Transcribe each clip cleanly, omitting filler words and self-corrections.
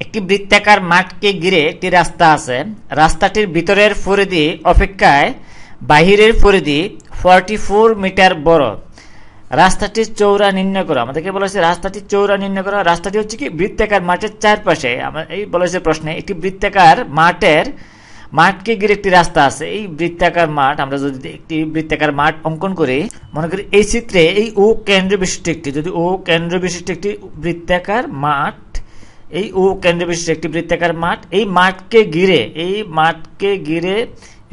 একটি বৃত্তাকার মাঠকে ঘিরে একটি রাস্তা আছে। রাস্তাটির ভিতরের পরিধি অপেক্ষায় বাহিরের পরিধি 44 মিটার বড়। রাস্তাটির চৌড়া নির্ণয় করো। আমাদেরকে বলেছে রাস্তাটির চৌড়া নির্ণয় করো। রাস্তাটি হচ্ছে কি বৃত্তাকার মাঠের চারপাশে, এই বলেছে প্রশ্নে একটি বৃত্তাকার মাঠকে ঘিরে একটি রাস্তা আছে। এই বৃত্তাকার মাঠ, আমরা যদি একটি বৃত্তাকার মাঠ অঙ্কন করি, মনে করি এই চিত্রে এই ও কেন্দ্র বিশিষ্ট একটি বৃত্তাকার মাঠ, এই ও কেন্দ্র বিশিষ্ট একটি বৃত্তাকার মাঠ, এই মাঠকে ঘিরে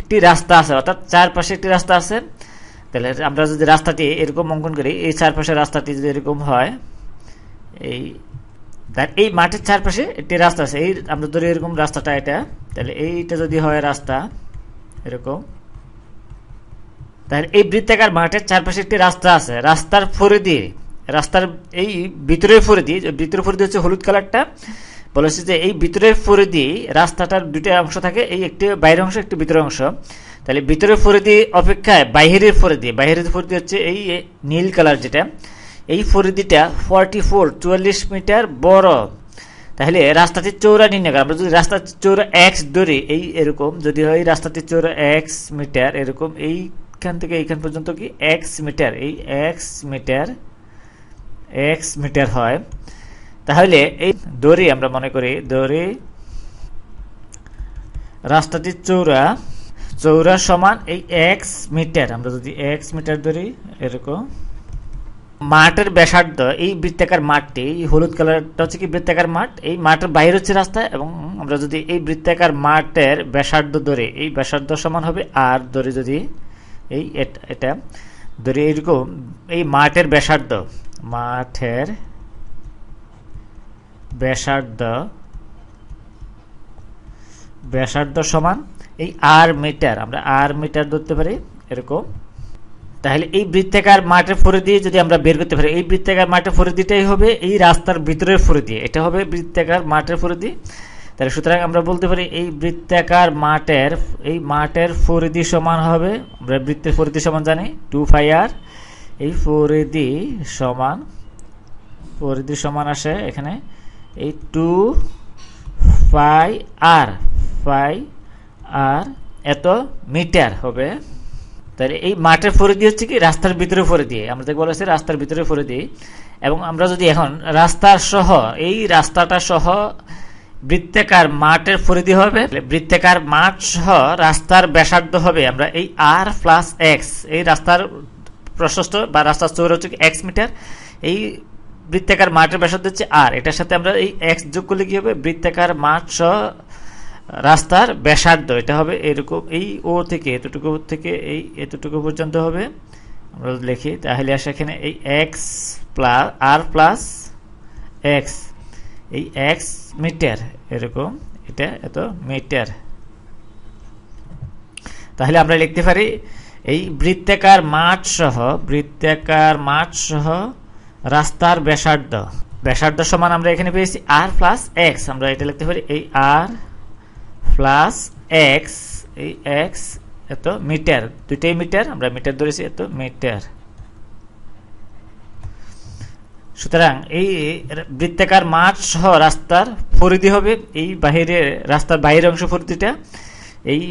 একটি রাস্তা আছে, অর্থাৎ চারপাশে একটি রাস্তা আছে। তাহলে আমরা যদি রাস্তাটি এরকম অঙ্কন করি, এই চারপাশে রাস্তাটি যদি এরকম হয়, এই মাঠের চারপাশে একটি রাস্তা আছে, এই আমরা ধরি এরকম রাস্তাটা এটা, তাহলে এইটা যদি হয় রাস্তা এরকম, তাহলে এই বৃত্তাকার মাঠের চারপাশে একটি রাস্তা আছে। রাস্তার এই ভিতরের পরিধি হচ্ছে হলুদ কালারটা, বলেছে যে এই ভিতরের পরিধি, রাস্তাটার দুটো অংশ থাকে, এই একটি বাইরের অংশ একটি ভিতরের অংশ। তাহলে ভিতরের পরিধি অপেক্ষায় বাহিরের পরিধি হচ্ছে এই নীল কালার, যেটা এই পরিধিটা 44 মিটার বড়। তাহলে রাস্তাটির চৌড়া নির্ণয় করা। আমরা যদি রাস্তার চৌড়া এক্স ধরি, এই এরকম যদি হয় রাস্তাটির চৌড়া এক্স মিটার, এরকম এইখান থেকে এইখান পর্যন্ত কি এক্স মিটার, এই এক্স মিটার হয়। তাহলে এই দড়ি আমরা মনে করি রাস্তাটির চৌড়া সমান এই এক্স মিটার, আমরা যদি এক্স মিটার ধরি এরকম। মাঠের ব্যাসার্ধ, এই বৃত্তাকার মাঠটি, এই হলুদ কালারটা হচ্ছে কি বৃত্তাকার মাঠ, এই মাঠের বাইরে হচ্ছে রাস্তা, এবং আমরা যদি এই বৃত্তাকার মাঠের ব্যাসার্ধ ধরে, এই ব্যাসার্ধ সমান হবে আর ধরে যদি এটা ধরে এরকম, এই মাঠের ব্যাসার্ধ সমান এই আর মিটার, আমরা আর মিটার ধরতে পারি এরকম। তাহলে এই বৃত্তাকার মাঠের পরিধি যদি আমরা বের করতে পারি, এই বৃত্তাকার মাঠের পরিধিটাই হবে এই রাস্তার ভিতরের পরিধি, এটা হবে বৃত্তাকার মাঠের পরিধি। তাহলে সুতরাং আমরা বলতে পারি এই বৃত্তাকার মাঠের পরিধি সমান হবে, আমরা বৃত্তের পরিধি সমান জানি 2 পাই আর। এই পরিধি সমান আসে এখানে এই 2 পাই আর এত মিটার হবে। তাহলে এই মাঠের পরিধি হচ্ছে কি রাস্তার ভিতরে পরিধি, আমরা বলেছি রাস্তার ভিতরে পরিধি। এবং আমরা যদি এখন রাস্তাটা সহ বৃত্তাকার মাঠের পরিধি হবে, বৃত্তাকার মাঠ সহ রাস্তার ব্যাসার্ধ হবে আমরা এই আর প্লাস এক্স, এই রাস্তার প্রশস্ত বা রাস্তার চৌড়া হচ্ছে এক্স মিটার, এই বৃত্তাকার মাঠের ব্যাসার্ধ হচ্ছে আর, এটার সাথে আমরা এই এক্স যোগ করলে কি হবে বৃত্তাকার মাঠ সহ রাস্তার ব্যাসার্ধ, এটা হবে এরকম, এই ও থেকে এতটুকু পর্যন্ত হবে। আমরা লিখি তাহলে আসে এখানে এই এক্স প্লাস আর প্লাস এক্স, এই এক্স মিটার এরকম, এটা এত মিটার। তাহলে আমরা লিখতে পারি এই বৃত্তাকার মাঠ সহ রাস্তার ব্যাসার্ধ সমান আমরা এখানে পেয়েছি আর প্লাস এক্স, আমরা এটা লিখতে পারি এই আর প্লাস এক্স, এই এক্স এত মিটার, দুইটাই মিটার, আমরা মিটার ধরেছি এত মিটার। সুতরাং এই বৃত্তাকার মাঠ সহ রাস্তার পরিধি হবে এই রাস্তার বাইরের অংশ পরিধিটা এই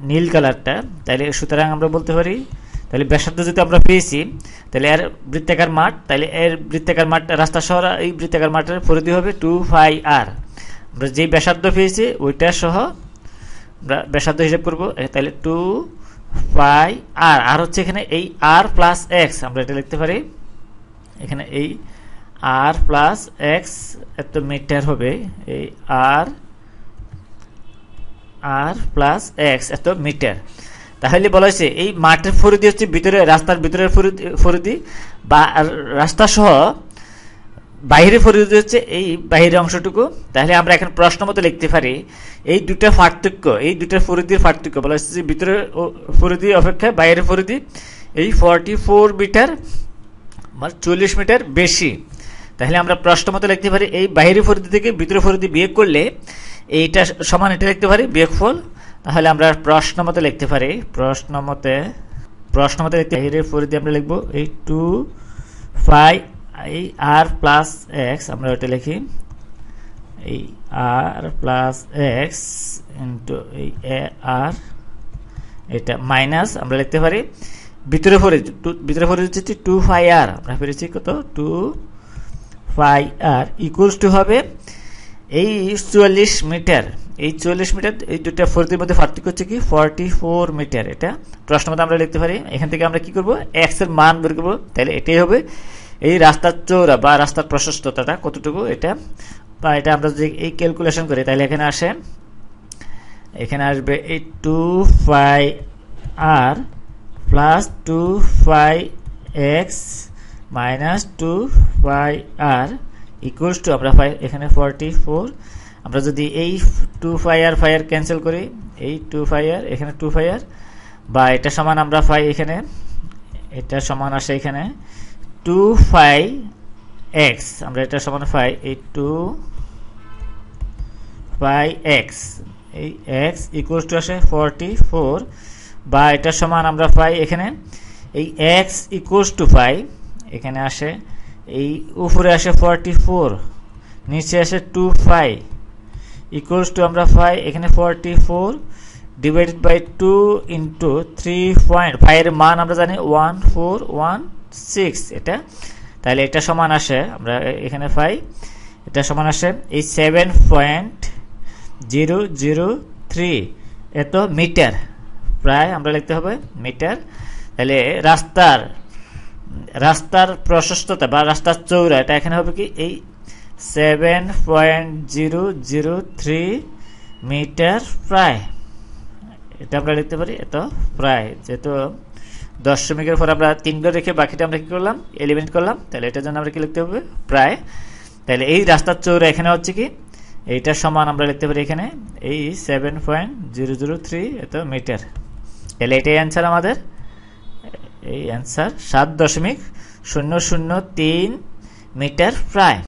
নীল কালারটা। তাহলে সুতরাং আমরা বলতে পারি, তাহলে ব্যাসার্ধ যদি আমরা পেয়েছি, তাহলে এর বৃত্তাকার মাঠ, তাহলে এর বৃত্তাকার মাঠ রাস্তা সহ এই বৃত্তাকার মাঠের পরিধি হবে 2 পাই আর। আমরা যেই ব্যাসার্ধ পেয়েছি ওইটা সহ আমরা ব্যাসার্ধ হিসাব করব, তাহলে 2 পাই আর হচ্ছে এখানে এই আর প্লাস এক্স, আমরা এটা লিখতে পারি এখানে এই আর প্লাস এক্স এত মিটার হবে, এই আর প্লাস এক্স এত মিটার। তাহলে বলা হয়েছে এই মাঠের পরিধি হচ্ছে রাস্তার ভিতরের পরিধি বা রাস্তা সহ বাইরের পরিধি হচ্ছে এই বাইরের অংশটুকু। তাহলে আমরা এখন প্রশ্ন মতো লিখতে পারি এই দুটার পরিধির পার্থক্য বলা হচ্ছে ভিতরের পরিধি অপেক্ষা বাইরের পরিধি এই 44 মিটার মানে 40 মিটার বেশি। তাহলে আমরা প্রশ্ন মতো লিখতে পারি এই বাইরের পরিধি থেকে ভিতরের পরিধি বিয়োগ করলে এইটা সমান এটা লিখতে পারি বিয়োগফল। তাহলে আমরা প্রশ্ন মতো লিখতে পারি, বাইরের পরিধি আমরা লিখবো এই 2 পাই এই আর প্লাস এক্স, আমরা ওটা লিখি এই আর প্লাস এক্স ইন্টু এই আর, এটা মাইনাস আমরা লিখতে পারি ভিতরে হচ্ছে 2 পাই আর, আমরা পেরেছি কত 2 পাই আর ইকুয়ালস টু হবে এই 44 মিটার। এই 44 মিটার এই দুটা ফরিদের মধ্যে পার্থক্য হচ্ছে কি 44 মিটার। এটা প্রশ্ন মতো আমরা লিখতে পারি। এখান থেকে আমরা কি করব, এক্স এর মান বের করব। তাহলে এটাই হবে এই রাস্তার চৌড়া বা রাস্তার প্রশস্ততাটা কতটুকু, এটা বা এটা আমরা যদি এই ক্যালকুলেশন করি তাহলে এখানে আসবে এই 2 pi r plus 2 pi x minus 2 pi r equals to আমরা পাই এখানে 44। আমরা যদি এই 2 পাই আর ক্যান্সেল করি, এই 2 পাই আর এখানে 2 পাই আর, বা এটা সমান আমরা পাই এখানে, এটা সমান আসে এখানে 2 পাই এক্স, আমরা এটা সমান পাই এই 2 পাই এক্স, এই এক্স ইকুয়ালস টু আসে 44, বা এটা সমান আমরা পাই এখানে এই এক্স ইকুয়ালস টু পাই, এখানে আসে এই উপরে আসে 44, নিচে আসে 2 পাই ইকুয়ালস টু আমরা পাই এখানে 44 ডিভাইডেড বাই 2 ইন্টু 3.5 এর মান আমরা জানি 1416 এটা। তাহলে এটা সমান আসে আমরা এখানে পাই, এটা সমান আসে এই 7.003 এত মিটার, প্রায় আমরা লিখতে হবে মিটার। তাহলে রাস্তার প্রশস্ততা বা রাস্তার চৌড়া এটা এখানে হবে কি এই 7.003 মিটার প্রায়, এটা আমরা লিখতে পারি এত প্রায়। যেহেতু দশমিকের পর আমরা 3 ঘর রেখে বাকিটা আমরা কি করলাম, এলিমিনেট করলাম, তাহলে এটার জন্য আমরা কি লিখতে হবে প্রায়। তাহলে এই রাস্তার চৌড়া এখানে হচ্ছে কি এইটা সমান আমরা লিখতে পারি এখানে এই 7.003 এত মিটার। তাহলে এটাই অ্যান্সার আমাদের, এই অ্যান্সার 7.003 মিটার প্রায়।